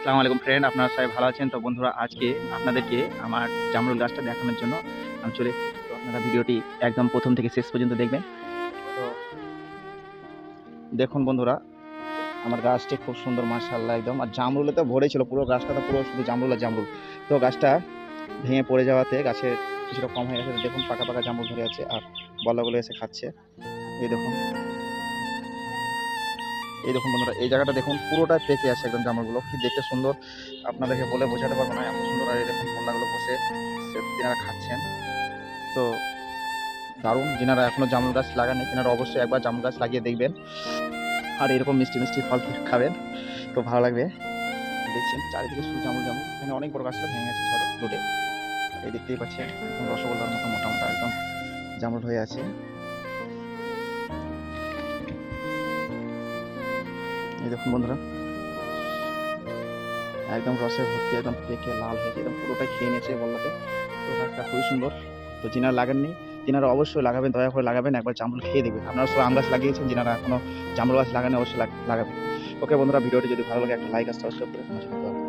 আসসালামু আলাইকুম ফ্রেন্ড, আপনারা সবাই ভালো আছেন? তো বন্ধুরা, আজকে আপনাদেরকে আমার জামরুল গাছটা দেখানোর জন্য আমি চলে এসেছি। তো আপনারা ভিডিওটি একদম প্রথম থেকে শেষ পর্যন্ত দেখবেন। তো দেখুন বন্ধুরা, আমার গাছটি খুব সুন্দর মাশাআল্লাহ একদম, আর জামরুলে তো ভরে ছিল, পুরো গাছটা তো পুরো শুধু জামরুল আর জামরুল। তো গাছটা ভেঙে পড়ে যাওয়াতে গাছের কিছুটা কম হয়ে গেছে। তো দেখুন পাকা পাকা জামরুল ধরে আছে আর বল্লাগুলো এসে খাচ্ছে। এই দেখুন, এই দেখুন বন্ধুরা, এই জায়গাটা দেখুন পুরোটা পেকে আছে একদম। জামরুলগুলো কি দেখতে সুন্দর, আপনাদেরকে বলে বোঝাতে পারবো না এত সুন্দর। আর এই দেখুন বল্লাগুলো বসে তিনারা খাচ্ছেন। তো দারুণ, যিনারা এখনো জামরুল গাছ লাগাননি তিনারা অবশ্যই একবার জামরুল গাছ লাগিয়ে দেখবেন, আর এরকম মিষ্টি মিষ্টি ফল খাবেন, তো ভালো লাগবে। দেখছেন চারিদিকে শুধু জামরুল জামরুল, এখানে অনেক বড় গাছটা ভেঙে গেছে ঝড়ে রোডে। এই দেখতেই পাচ্ছেন একদম রসগোল্লার মতো মোটা মোটা একদম জামরুল হয়ে আছে। এই দেখুন বন্ধুরা, একদম রসে ভর্তি, একদম পেকে লাল হয়েছে, একদম পুরোটাই খেয়ে নিয়েছে বললাতে। তো গাছটা খুবই সুন্দর। তো যিনারা লাগাননি তিনারা অবশ্যই লাগাবেন, দয়া করে লাগাবেন, একবার জামরুল খেয়ে দেখবেন। আপনারা সবাই আম গাছ লাগিয়েছেন, যিনারা এখনো জামরুল গাছ লাগানো অবশ্যই লাগাবেন। ওকে বন্ধুরা, ভিডিওটি যদি ভালো লাগে একটা লাইক আর সাবস্ক্রাইব করে